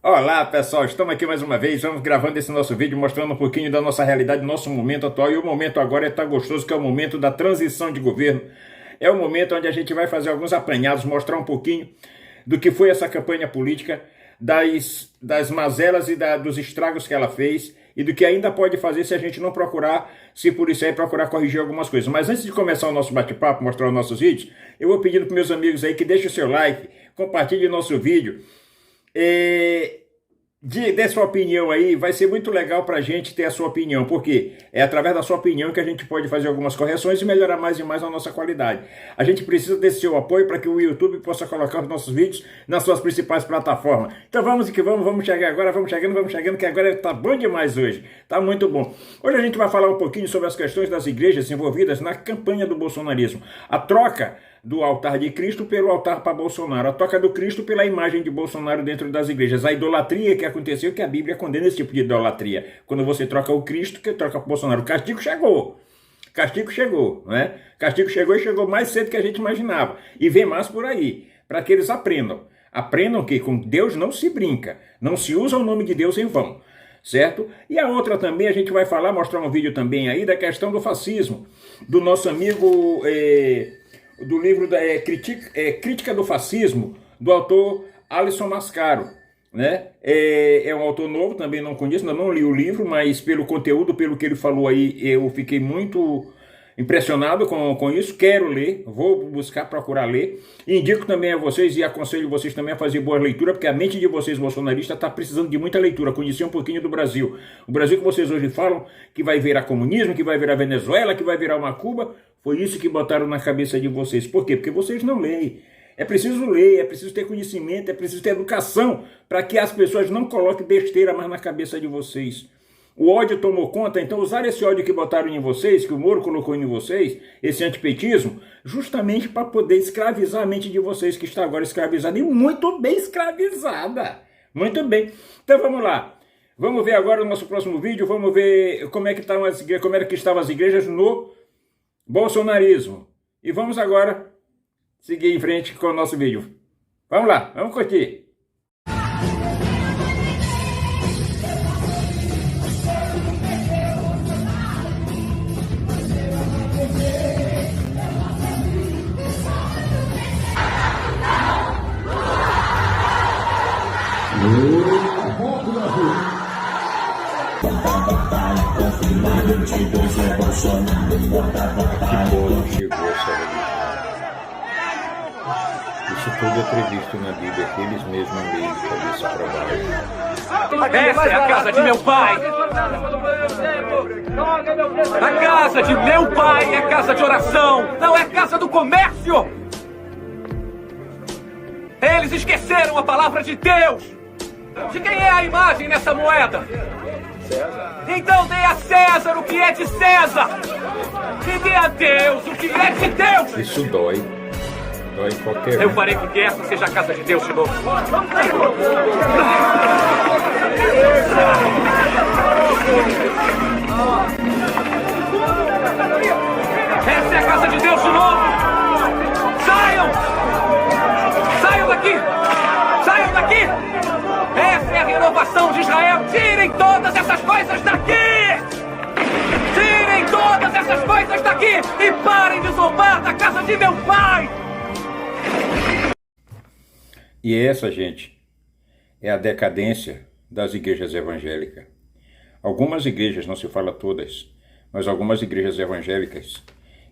Olá pessoal, estamos aqui mais uma vez, vamos gravando esse nosso vídeo mostrando um pouquinho da nossa realidade, do nosso momento atual. E o momento agora é tão gostoso que é o momento da transição de governo. É o momento onde a gente vai fazer alguns apanhados, mostrar um pouquinho do que foi essa campanha política, das mazelas e dos estragos que ela fez e do que ainda pode fazer se a gente não procurar, se por isso aí procurar corrigir algumas coisas. Mas antes de começar o nosso bate-papo, mostrar os nossos vídeos, eu vou pedindo para meus amigos aí que deixem o seu like, compartilhem o nosso vídeo. Dê sua opinião aí, vai ser muito legal para a gente ter a sua opinião, porque é através da sua opinião que a gente pode fazer algumas correções e melhorar mais e mais a nossa qualidade. A gente precisa desse seu apoio para que o YouTube possa colocar os nossos vídeos nas suas principais plataformas. Então vamos que vamos chegar agora, vamos chegando, que agora tá bom demais hoje, tá muito bom. Hoje a gente vai falar um pouquinho sobre as questões das igrejas envolvidas na campanha do bolsonarismo, a troca do altar de Cristo pelo altar para Bolsonaro, a troca do Cristo pela imagem de Bolsonaro dentro das igrejas, a idolatria que aconteceu, que a Bíblia condena esse tipo de idolatria, quando você troca o Cristo, que troca para Bolsonaro. O castigo chegou, né? Castigo chegou e chegou mais cedo que a gente imaginava, e vem mais por aí, para que eles aprendam que com Deus não se brinca, não se usa o nome de Deus em vão, certo? E a outra também, a gente vai falar, mostrar um vídeo também aí da questão do fascismo, do nosso amigo... do livro Crítica do Fascismo, do autor Alisson Mascaro, né? É um autor novo, também não conheço, ainda não li o livro, mas pelo conteúdo, pelo que ele falou aí, eu fiquei muito impressionado com isso, quero ler, vou buscar, procurar ler. Indico também a vocês e aconselho vocês também a fazer boa leitura, porque a mente de vocês bolsonaristas está precisando de muita leitura, conhecer um pouquinho do Brasil. O Brasil que vocês hoje falam que vai virar comunismo, que vai virar Venezuela, que vai virar uma Cuba, foi isso que botaram na cabeça de vocês. Por quê? Porque vocês não leem. É preciso ler, é preciso ter conhecimento, é preciso ter educação, para que as pessoas não coloquem besteira mais na cabeça de vocês. O ódio tomou conta, então usaram esse ódio que botaram em vocês, que o Moro colocou em vocês, esse antipetismo, justamente para poder escravizar a mente de vocês, que está agora escravizada, e muito bem escravizada. Muito bem. Então vamos lá. Vamos ver agora o nosso próximo vídeo, vamos ver como é que estavam as igrejas no bolsonarismo. E vamos agora seguir em frente com o nosso vídeo. Vamos lá, vamos curtir. Isso tudo é previsto na Bíblia, que eles mesmos leem de cabeça para baixo. Essa é a casa de meu pai! A casa de meu pai é casa de oração, não é casa do comércio! Eles esqueceram a palavra de Deus! De quem é a imagem nessa moeda? César. Então dê a César o que é de César! E dê a Deus o que é de Deus! Isso dói. Dói em qualquer um. Eu farei com que essa seja a casa de Deus de novo. Essa é a casa de Deus de novo! Saiam! Saiam daqui! Saiam daqui! Essa é a renovação de Israel! Tirem todas essas coisas daqui! Tirem todas essas coisas daqui! E parem de zombar da casa de meu pai! E essa, gente, é a decadência das igrejas evangélicas. Algumas igrejas, não se fala todas, mas algumas igrejas evangélicas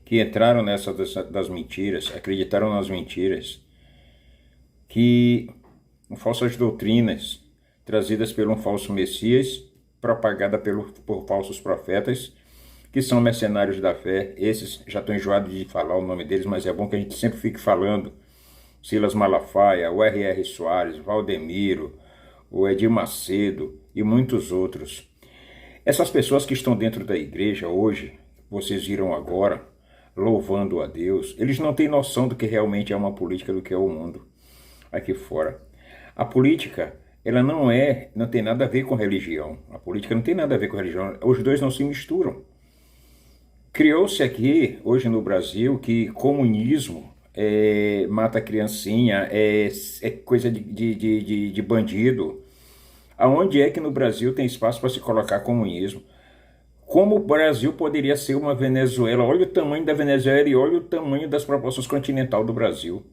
que entraram nessa das mentiras, acreditaram nas mentiras, que falsas doutrinas trazidas por um falso Messias, propagada por falsos profetas, que são mercenários da fé. Esses já estou enjoado de falar o nome deles, mas é bom que a gente sempre fique falando. Silas Malafaia, o R.R. Soares, Valdemiro, o Edir Macedo e muitos outros. Essas pessoas que estão dentro da igreja hoje, vocês viram agora, louvando a Deus, eles não têm noção do que realmente é uma política, do que é o mundo aqui fora. A política, ela não tem nada a ver com religião. A política não tem nada a ver com religião. Os dois não se misturam. Criou-se aqui, hoje no Brasil, que comunismo mata criancinha, é coisa de bandido, Aonde é que no Brasil tem espaço para se colocar comunismo? Como o Brasil poderia ser uma Venezuela? Olha o tamanho da Venezuela e olha o tamanho das proporções continental do Brasil.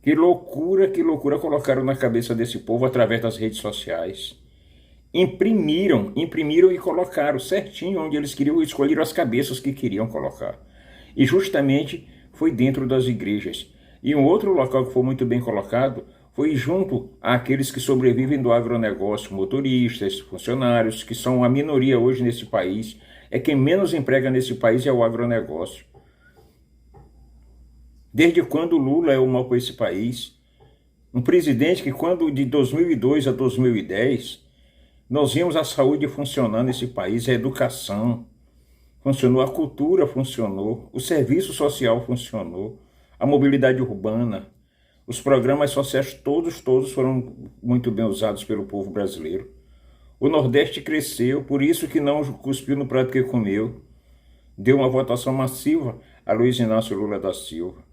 Que loucura colocaram na cabeça desse povo através das redes sociais. Imprimiram e colocaram certinho onde eles queriam, escolheram as cabeças que queriam colocar. E justamente foi dentro das igrejas. E um outro local que foi muito bem colocado foi junto àqueles que sobrevivem do agronegócio, motoristas, funcionários, que são a minoria hoje nesse país. É quem menos emprega nesse país é o agronegócio. Desde quando Lula é o mal para esse país? Um presidente que quando de 2002 a 2010, nós vimos a saúde funcionando nesse país, a educação funcionou, a cultura funcionou, o serviço social funcionou, a mobilidade urbana, os programas sociais todos foram muito bem usados pelo povo brasileiro. O Nordeste cresceu, por isso que não cuspiu no prato que comeu. Deu uma votação massiva a Luiz Inácio Lula da Silva.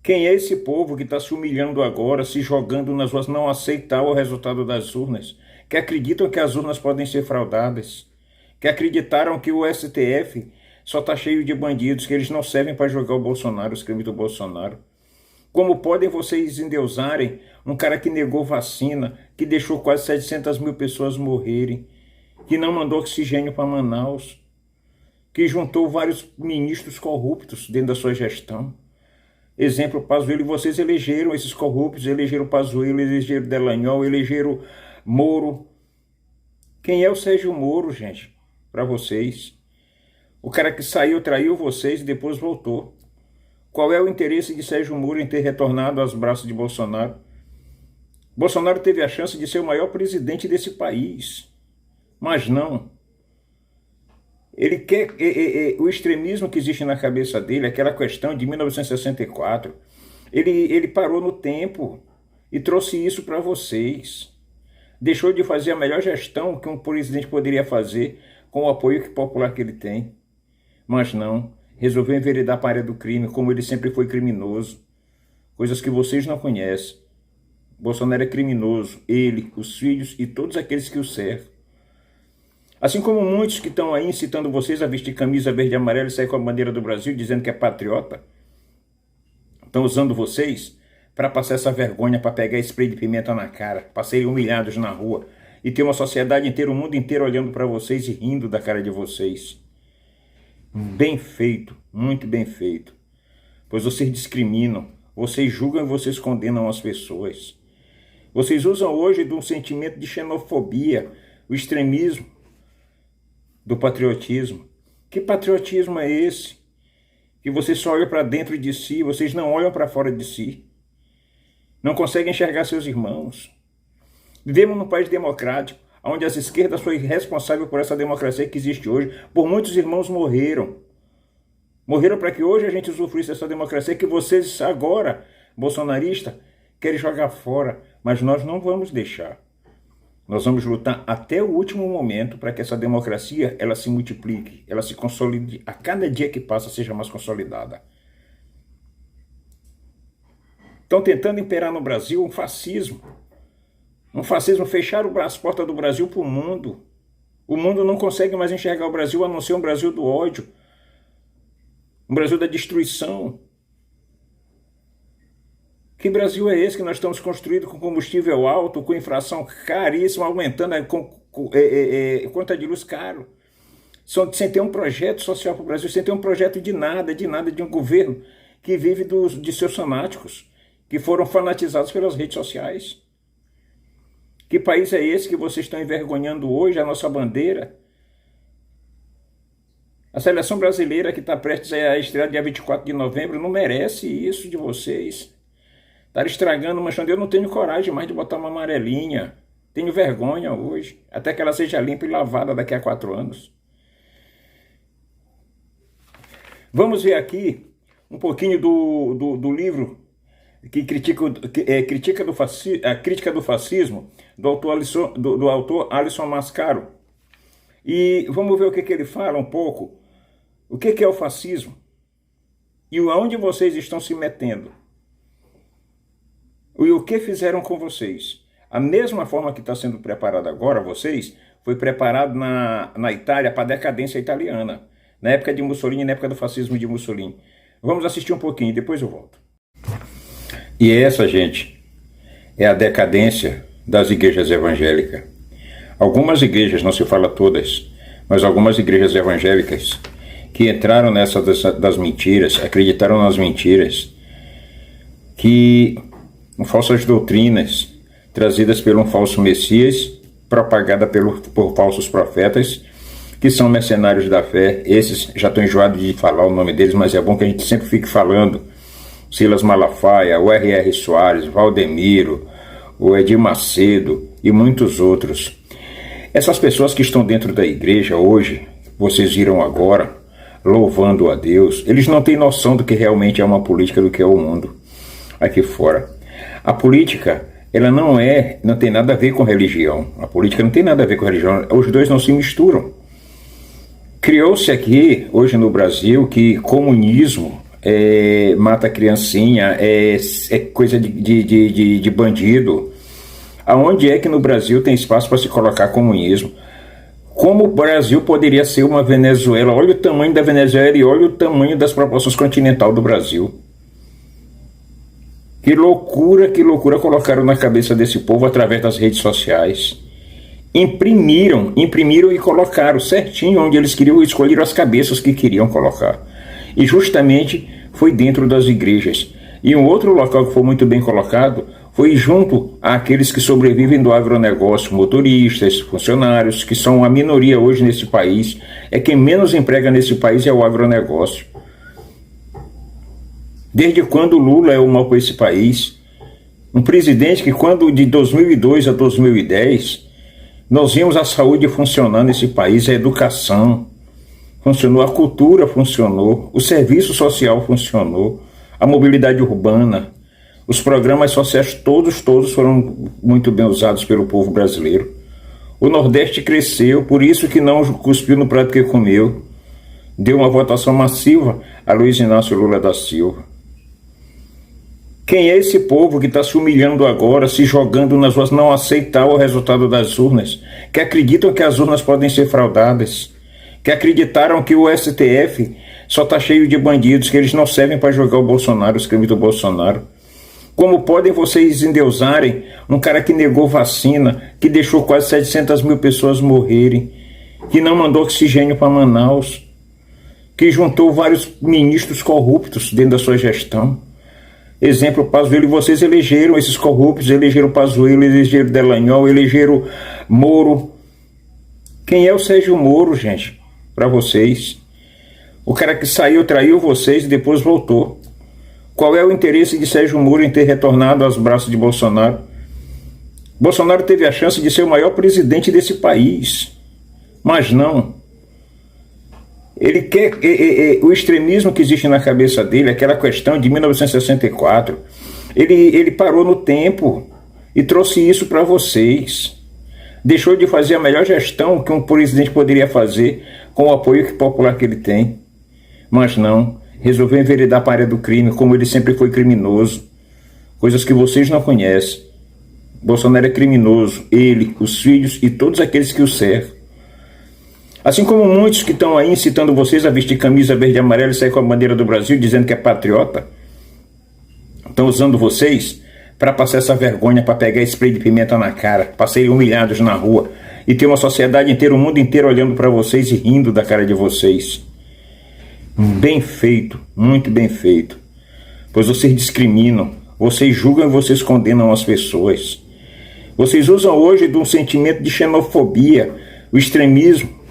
Quem é esse povo que está se humilhando agora, se jogando nas ruas, não aceitar o resultado das urnas, que acreditam que as urnas podem ser fraudadas, que acreditaram que o STF só está cheio de bandidos, que eles não servem para julgar o Bolsonaro, os crimes do Bolsonaro? Como podem vocês endeusarem um cara que negou vacina, que deixou quase 700 mil pessoas morrerem, que não mandou oxigênio para Manaus, que juntou vários ministros corruptos dentro da sua gestão? Exemplo, Pazuello, e vocês elegeram esses corruptos, elegeram Pazuello, elegeram Dallagnol, elegeram Moro. Quem é o Sérgio Moro, gente, para vocês? O cara que saiu, traiu vocês e depois voltou. Qual é o interesse de Sérgio Moro em ter retornado aos braços de Bolsonaro? Bolsonaro teve a chance de ser o maior presidente desse país, mas não. Ele quer o extremismo que existe na cabeça dele, aquela questão de 1964. Ele parou no tempo e trouxe isso para vocês. Deixou de fazer a melhor gestão que um presidente poderia fazer com o apoio popular que ele tem. Mas não. Resolveu enveredar para a área do crime, como ele sempre foi criminoso. Coisas que vocês não conhecem. Bolsonaro é criminoso, ele, os filhos e todos aqueles que o cercam. Assim como muitos que estão aí incitando vocês a vestir camisa verde e amarela e sair com a bandeira do Brasil, dizendo que é patriota, estão usando vocês para passar essa vergonha, para pegar spray de pimenta na cara, para serem humilhados na rua e ter uma sociedade inteira, o mundo inteiro olhando para vocês e rindo da cara de vocês. Bem feito, muito bem feito. Pois vocês discriminam, vocês julgam e vocês condenam as pessoas. Vocês usam hoje de um sentimento de xenofobia, o extremismo do patriotismo. Que patriotismo é esse? Que vocês só olham para dentro de si, vocês não olham para fora de si. Não conseguem enxergar seus irmãos. Vivemos num país democrático, onde as esquerdas foram responsáveis por essa democracia que existe hoje. Por muitos irmãos morreram. Morreram para que hoje a gente usufruísse dessa democracia que vocês agora, bolsonaristas, querem jogar fora. Mas nós não vamos deixar. Nós vamos lutar até o último momento para que essa democracia ela se multiplique, ela se consolide, a cada dia que passa seja mais consolidada. Estão tentando imperar no Brasil um fascismo. Um fascismo, fechar as portas do Brasil para o mundo. O mundo não consegue mais enxergar o Brasil a não ser um Brasil do ódio. Um Brasil da destruição. Que Brasil é esse que nós estamos construindo com combustível alto, com inflação caríssima, aumentando com conta de luz caro? Sem ter um projeto social para o Brasil, sem ter um projeto de nada, de um governo que vive de seus fanáticos, que foram fanatizados pelas redes sociais. Que país é esse que vocês estão envergonhando hoje, a nossa bandeira? A seleção brasileira que está prestes a estrear dia 24 de novembro não merece isso de vocês. Estar estragando, manchando. Eu não tenho coragem mais de botar uma amarelinha. Tenho vergonha hoje. Até que ela seja limpa e lavada daqui a 4 anos. Vamos ver aqui um pouquinho do livro que critica a crítica do fascismo, do autor Alisson Mascaro. E vamos ver o que ele fala um pouco. O que é o fascismo? E aonde vocês estão se metendo? E o que fizeram com vocês? A mesma forma que está sendo preparado agora, vocês, foi preparado na Itália para a decadência italiana, na época de Mussolini, na época do fascismo de Mussolini. Vamos assistir um pouquinho e depois eu volto. E essa, gente, é a decadência das igrejas evangélicas. Algumas igrejas, não se fala todas, mas algumas igrejas evangélicas que entraram nessa das mentiras, acreditaram nas mentiras, que falsas doutrinas trazidas por um falso Messias, propagada por falsos profetas, que são mercenários da fé. Esses já estou enjoado de falar o nome deles, mas é bom que a gente sempre fique falando. Silas Malafaia, o R.R. Soares, Valdemiro, o Edir Macedo e muitos outros. Essas pessoas que estão dentro da igreja hoje, vocês viram agora, louvando a Deus, eles não têm noção do que realmente é uma política, do que é o mundo aqui fora. A política, ela não tem nada a ver com religião. A política não tem nada a ver com religião. Os dois não se misturam. Criou-se aqui, hoje no Brasil, que comunismo mata criancinha, é coisa de bandido. Aonde é que no Brasil tem espaço para se colocar comunismo? Como o Brasil poderia ser uma Venezuela? Olha o tamanho da Venezuela e olha o tamanho das proporções continental do Brasil. Que loucura colocaram na cabeça desse povo através das redes sociais. Imprimiram e colocaram certinho onde eles queriam, escolheram as cabeças que queriam colocar. E justamente foi dentro das igrejas. E um outro local que foi muito bem colocado foi junto àqueles que sobrevivem do agronegócio, motoristas, funcionários, que são a minoria hoje nesse país. É quem menos emprega nesse país é o agronegócio. Desde quando Lula é o mal para esse país? Um presidente que quando de 2002 a 2010, nós vimos a saúde funcionando nesse país, a educação funcionou, a cultura funcionou, o serviço social funcionou, a mobilidade urbana, os programas sociais todos foram muito bem usados pelo povo brasileiro. O Nordeste cresceu, por isso que não cuspiu no prato que comeu. Deu uma votação massiva a Luiz Inácio Lula da Silva. Quem é esse povo que está se humilhando agora, se jogando nas ruas, não aceitar o resultado das urnas, que acreditam que as urnas podem ser fraudadas, que acreditaram que o STF só está cheio de bandidos, que eles não servem para julgar o Bolsonaro, os crimes do Bolsonaro? Como podem vocês endeusarem um cara que negou vacina, que deixou quase 700 mil pessoas morrerem, que não mandou oxigênio para Manaus, que juntou vários ministros corruptos dentro da sua gestão? Exemplo, Pazuello, e vocês elegeram esses corruptos, elegeram Pazuello, elegeram Dallagnol, elegeram Moro. Quem é o Sérgio Moro, gente, para vocês? O cara que saiu, traiu vocês e depois voltou. Qual é o interesse de Sérgio Moro em ter retornado aos braços de Bolsonaro? Bolsonaro teve a chance de ser o maior presidente desse país, mas não. Ele quer o extremismo que existe na cabeça dele, aquela questão de 1964, ele parou no tempo e trouxe isso para vocês. Deixou de fazer a melhor gestão que um presidente poderia fazer com o apoio popular que ele tem. Mas não, resolveu enveredar para a área do crime, como ele sempre foi criminoso. Coisas que vocês não conhecem. Bolsonaro é criminoso, ele, os filhos e todos aqueles que o cercam. Assim como muitos que estão aí incitando vocês a vestir camisa verde e amarela e sair com a bandeira do Brasil dizendo que é patriota, estão usando vocês para passar essa vergonha, para pegar spray de pimenta na cara, para serem humilhados na rua e ter uma sociedade inteira, o mundo inteiro olhando para vocês e rindo da cara de vocês. Bem feito, muito bem feito. Pois vocês discriminam, vocês julgam e vocês condenam as pessoas. Vocês usam hoje de um sentimento de xenofobia, o extremismo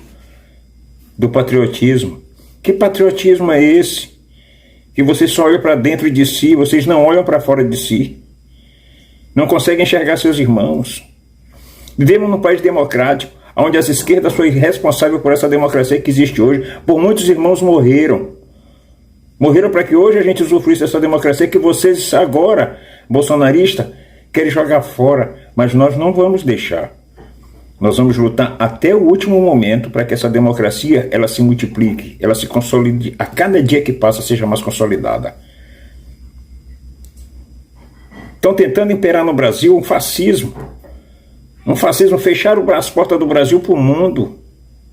do patriotismo. Que patriotismo é esse? Que vocês só olham para dentro de si, vocês não olham para fora de si. Não conseguem enxergar seus irmãos. Vivemos num país democrático, onde as esquerdas foram responsáveis por essa democracia que existe hoje. Por muitos irmãos morreram. Morreram para que hoje a gente usufruísse dessa democracia que vocês agora, bolsonaristas, querem jogar fora. Mas nós não vamos deixar. Nós vamos lutar até o último momento para que essa democracia ela se multiplique, ela se consolide, a cada dia que passa seja mais consolidada. Estão tentando imperar no Brasil um fascismo. Um fascismo, fechar as portas do Brasil para o mundo.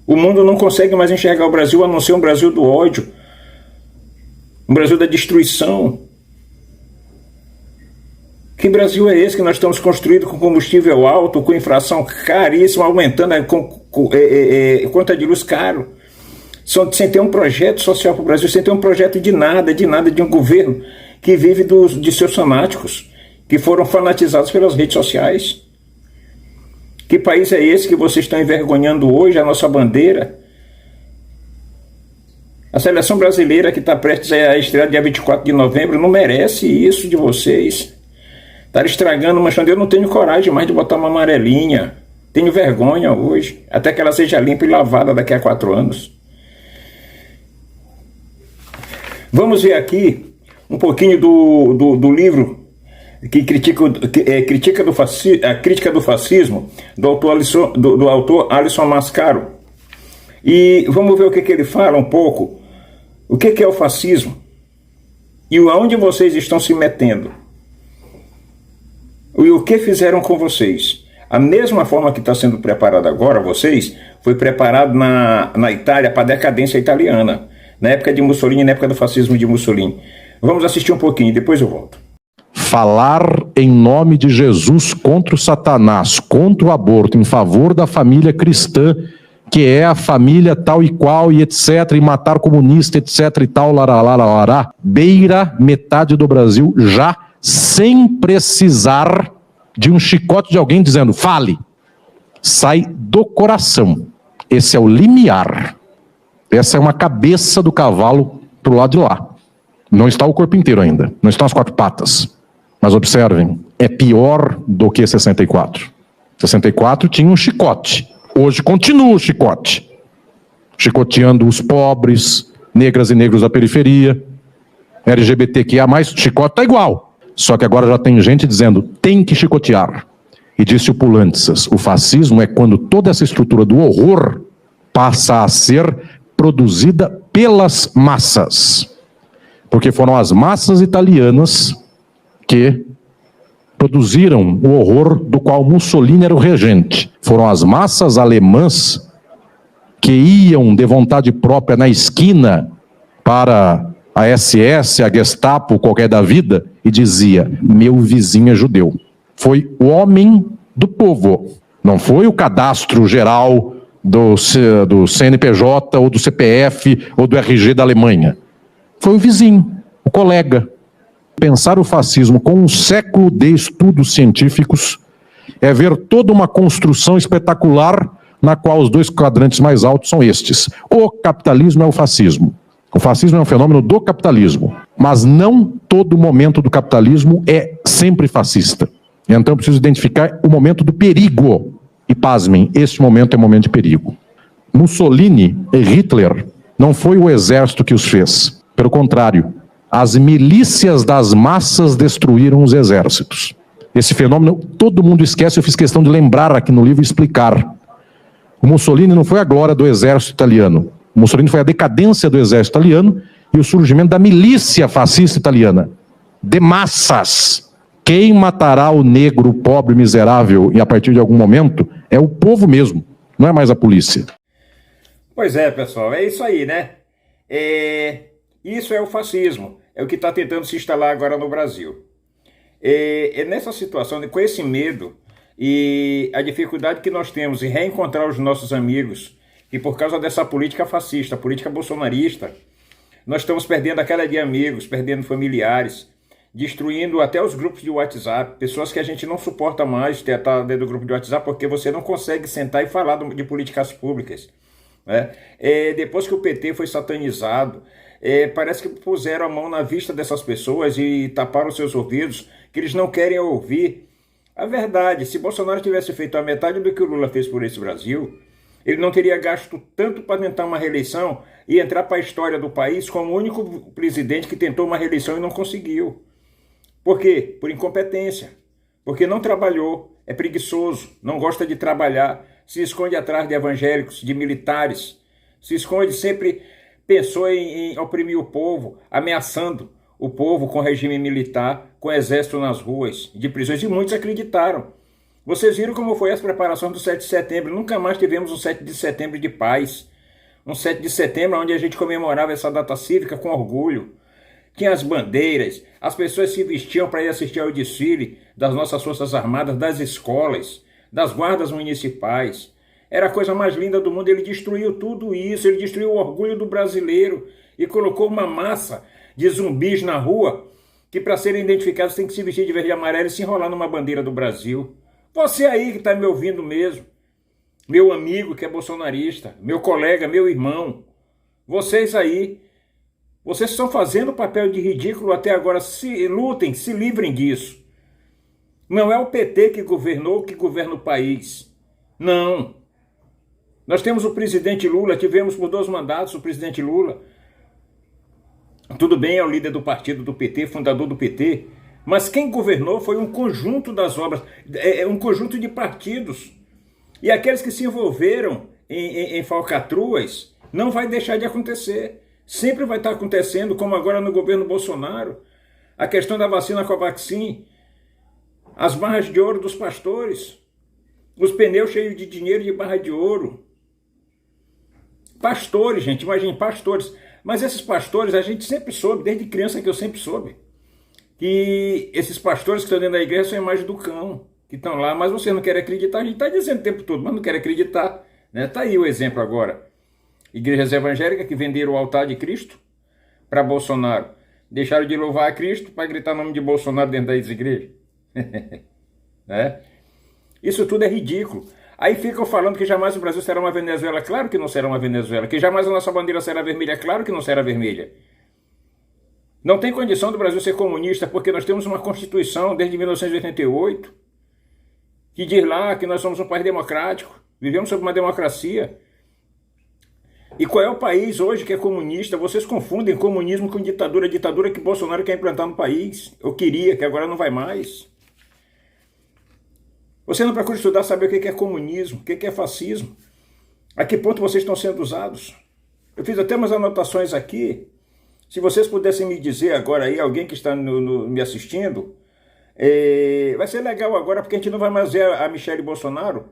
O mundo não consegue mais enxergar o Brasil a não ser um Brasil do ódio. Um Brasil da destruição. Que Brasil é esse que nós estamos construindo com combustível alto, com inflação caríssima, aumentando conta de luz caro? Sem ter um projeto social para o Brasil, sem ter um projeto de nada, de um governo que vive de seus fanáticos, que foram fanatizados pelas redes sociais. Que país é esse que vocês estão envergonhando hoje, a nossa bandeira? A seleção brasileira que está prestes a estrear dia 24 de novembro não merece isso de vocês. Estar estragando, manchando. Eu não tenho coragem mais de botar uma amarelinha. Tenho vergonha hoje, até que ela seja limpa e lavada daqui a 4 anos. Vamos ver aqui um pouquinho do livro que critica a crítica do fascismo, do autor Alisson Mascaro. E vamos ver o que ele fala um pouco. O que é o fascismo? E aonde vocês estão se metendo? E o que fizeram com vocês? A mesma forma que está sendo preparado agora, vocês, foi preparado na Itália para a decadência italiana, na época de Mussolini, na época do fascismo de Mussolini. Vamos assistir um pouquinho, depois eu volto. Falar em nome de Jesus contra o Satanás, contra o aborto, em favor da família cristã, que é a família tal e qual e etc, e matar comunista, etc e tal, larará, beira metade do Brasil já, sem precisar de um chicote de alguém dizendo, fale. Sai do coração. Esse é o limiar. Essa é uma cabeça do cavalo pro lado de lá. Não está o corpo inteiro ainda. Não estão as 4 patas. Mas observem, é pior do que 64. 64 tinha um chicote. Hoje continua o chicote. Chicoteando os pobres, negras e negros da periferia, LGBTQIA+, chicote tá igual. Só que agora já tem gente dizendo, tem que chicotear. E disse o Pulantzas, o fascismo é quando toda essa estrutura do horror passa a ser produzida pelas massas. Porque foram as massas italianas que produziram o horror do qual Mussolini era o regente. Foram as massas alemãs que iam de vontade própria na esquina para a SS, a Gestapo, qualquer da vida, e dizia, meu vizinho é judeu. Foi o homem do povo, não foi o cadastro geral do CNPJ, ou do CPF, ou do RG da Alemanha. Foi o vizinho, o colega. Pensar o fascismo com um século de estudos científicos é ver toda uma construção espetacular na qual os 2 quadrantes mais altos são estes. O capitalismo é o fascismo. O fascismo é um fenômeno do capitalismo, mas não todo momento do capitalismo é sempre fascista. Então eu preciso identificar o momento do perigo. E pasmem, este momento é um momento de perigo. Mussolini e Hitler não foi o exército que os fez. Pelo contrário, as milícias das massas destruíram os exércitos. Esse fenômeno todo mundo esquece, eu fiz questão de lembrar aqui no livro e explicar. O Mussolini não foi a glória do exército italiano. O Mussolini foi a decadência do exército italiano e o surgimento da milícia fascista italiana. De massas. Quem matará o negro, pobre, miserável e a partir de algum momento é o povo mesmo, não é mais a polícia. Pois é, pessoal, é isso aí, né? Isso é o fascismo, é o que está tentando se instalar agora no Brasil. É nessa situação, com esse medo e a dificuldade que nós temos em reencontrar os nossos amigos, e por causa dessa política fascista, política bolsonarista, nós estamos perdendo a cada dia amigos, perdendo familiares, destruindo até os grupos de WhatsApp, pessoas que a gente não suporta mais estar dentro do grupo de WhatsApp, porque você não consegue sentar e falar de políticas públicas. Né? Depois que o PT foi satanizado, parece que puseram a mão na vista dessas pessoas e taparam seus ouvidos, que eles não querem ouvir a verdade. Se Bolsonaro tivesse feito a metade do que o Lula fez por esse Brasil, ele não teria gasto tanto para tentar uma reeleição e entrar para a história do país como o único presidente que tentou uma reeleição e não conseguiu. Por quê? Por incompetência. Porque não trabalhou, é preguiçoso, não gosta de trabalhar, se esconde atrás de evangélicos, de militares, se esconde, sempre pensou em oprimir o povo, ameaçando o povo com regime militar, com exército nas ruas, de prisões, e muitos acreditaram. Vocês viram como foi as preparações do 7 de setembro. Nunca mais tivemos um 7 de setembro de paz. Um 7 de setembro onde a gente comemorava essa data cívica com orgulho. Tinha as bandeiras, as pessoas se vestiam para ir assistir ao desfile das nossas Forças Armadas, das escolas, das guardas municipais. Era a coisa mais linda do mundo. Ele destruiu tudo isso, ele destruiu o orgulho do brasileiro e colocou uma massa de zumbis na rua que, para serem identificados, tem que se vestir de verde e amarelo e se enrolar numa bandeira do Brasil. Você aí que está me ouvindo mesmo, meu amigo que é bolsonarista, meu colega, meu irmão, vocês aí, vocês estão fazendo papel de ridículo até agora. Lutem, se livrem disso. Não é o PT que governou, que governa o país. Não. Nós temos o presidente Lula, tivemos por 2 mandatos o presidente Lula. Tudo bem, é o líder do partido do PT, fundador do PT, mas quem governou foi um conjunto das obras, um conjunto de partidos. E aqueles que se envolveram em falcatruas, não vai deixar de acontecer. Sempre vai estar acontecendo, como agora no governo Bolsonaro, a questão da vacina Covaxin, as barras de ouro dos pastores, os pneus cheios de dinheiro de barra de ouro. Pastores, gente, imagine, pastores. Mas esses pastores, a gente sempre soube, desde criança que eu sempre soube, que esses pastores que estão dentro da igreja são a imagem do cão, que estão lá, mas você não quer acreditar. A gente está dizendo o tempo todo, mas não quer acreditar. Está aí o exemplo agora. Igrejas evangélicas que venderam o altar de Cristo para Bolsonaro. Deixaram de louvar a Cristo para gritar o nome de Bolsonaro dentro das igrejas. Isso tudo é ridículo. Aí ficam falando que jamais o Brasil será uma Venezuela. Claro que não será uma Venezuela. Que jamais a nossa bandeira será vermelha. Claro que não será vermelha. Não tem condição do Brasil ser comunista, porque nós temos uma Constituição desde 1988 que diz lá que nós somos um país democrático. Vivemos sob uma democracia. E qual é o país hoje que é comunista? Vocês confundem comunismo com ditadura. A ditadura que Bolsonaro quer implantar no país. Eu queria, que agora não vai mais. Você não procura estudar, saber o que é comunismo, o que é fascismo. A que ponto vocês estão sendo usados? Eu fiz até umas anotações aqui. Se vocês pudessem me dizer agora aí, alguém que está me assistindo, vai ser legal agora, porque a gente não vai mais ver a Michelle Bolsonaro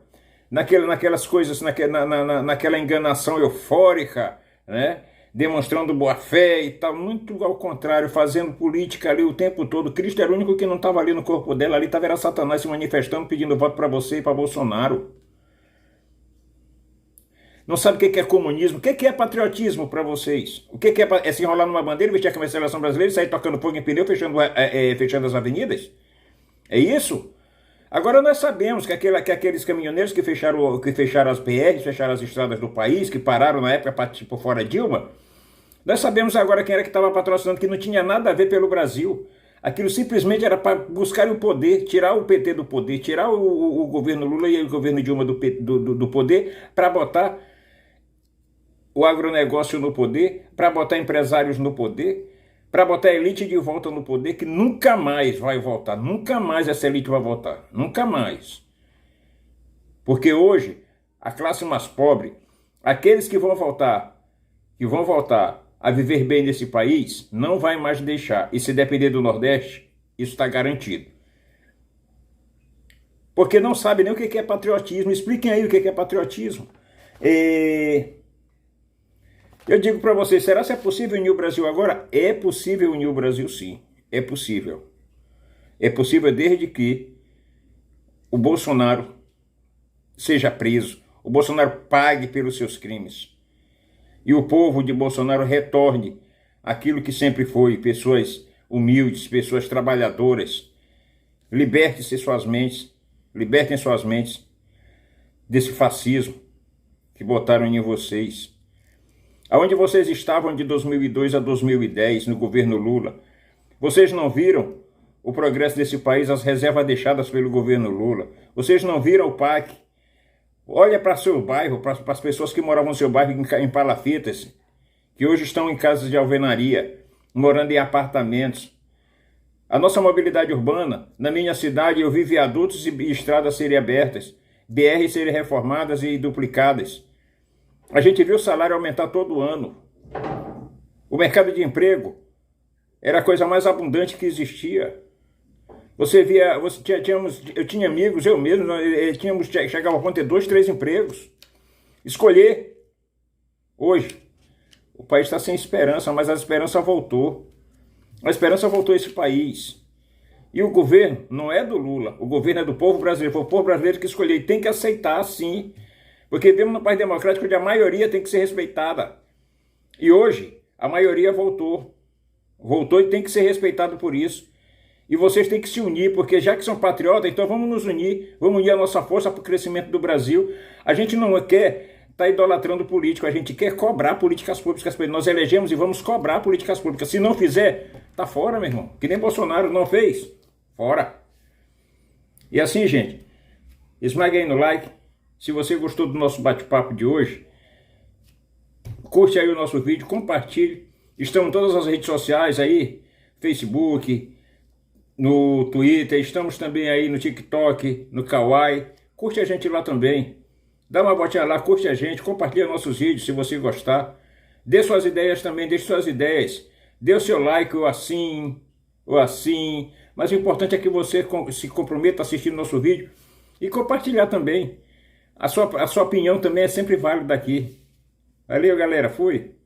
naquelas coisas, naquela enganação eufórica, né? Demonstrando boa-fé e tal, muito ao contrário, fazendo política ali o tempo todo. Cristo era o único que não estava ali no corpo dela, ali estava era Satanás se manifestando, pedindo voto para você e para Bolsonaro. Não sabe o que é comunismo? O que é patriotismo para vocês? O que é se enrolar numa bandeira, vestir a camisa da seleção brasileira e sair tocando fogo em pneu, fechando as avenidas? É isso? Agora nós sabemos que aqueles caminhoneiros que fecharam as BRs, fecharam as estradas do país, que pararam na época para tipo fora Dilma, nós sabemos agora quem era que estava patrocinando, que não tinha nada a ver pelo Brasil. Aquilo simplesmente era para buscar o poder, tirar o PT do poder, tirar o governo Lula e o governo Dilma do poder, para botar o agronegócio no poder, para botar empresários no poder, para botar a elite de volta no poder, que nunca mais vai voltar. Nunca mais essa elite vai voltar. Nunca mais. Porque hoje, a classe mais pobre, aqueles que vão voltar a viver bem nesse país, não vai mais deixar. E se depender do Nordeste, isso está garantido. Porque não sabe nem o que é patriotismo. Expliquem aí o que é patriotismo. Eu digo para vocês, será que é possível unir o Brasil agora? É possível unir o Brasil, sim. É possível. É possível desde que o Bolsonaro seja preso, o Bolsonaro pague pelos seus crimes. E o povo de Bolsonaro retorne aquilo que sempre foi, pessoas humildes, pessoas trabalhadoras. Libertem suas mentes desse fascismo que botaram em vocês. Aonde vocês estavam de 2002 a 2010 no governo Lula? Vocês não viram o progresso desse país, as reservas deixadas pelo governo Lula? Vocês não viram o PAC? Olha para seu bairro, para as pessoas que moravam no seu bairro em palafitas, que hoje estão em casas de alvenaria, morando em apartamentos. A nossa mobilidade urbana, na minha cidade, eu vi viadutos e estradas serem abertas, BRs serem reformadas e duplicadas. A gente viu o salário aumentar todo ano. O mercado de emprego era a coisa mais abundante que existia. Você via, eu tinha amigos, eu mesmo, chegava a ponto de ter 2, 3 empregos. Escolher. Hoje, o país está sem esperança, mas a esperança voltou. A esperança voltou a esse país. E o governo não é do Lula, o governo é do povo brasileiro. Foi o povo brasileiro que escolheu e tem que aceitar, sim. Porque vivemos num país democrático onde a maioria tem que ser respeitada. E hoje, a maioria voltou. Voltou e tem que ser respeitado por isso. E vocês têm que se unir, porque já que são patriotas, então vamos nos unir, vamos unir a nossa força para o crescimento do Brasil. A gente não quer estar idolatrando político, a gente quer cobrar políticas públicas. Nós elegemos e vamos cobrar políticas públicas. Se não fizer, tá fora, meu irmão. Que nem Bolsonaro não fez, fora. E assim, gente, esmague aí no like. Se você gostou do nosso bate-papo de hoje, curte aí o nosso vídeo, compartilhe. Estamos em todas as redes sociais aí, Facebook, no Twitter, estamos também aí no TikTok, no Kawaii. Curte a gente lá também. Dá uma botinha lá, curte a gente, compartilha nossos vídeos se você gostar. Dê suas ideias também, deixe suas ideias. Dê o seu like ou assim, ou assim. Mas o importante é que você se comprometa a assistir nosso vídeo e compartilhar também. A sua opinião também é sempre válida aqui. Valeu, galera. Fui.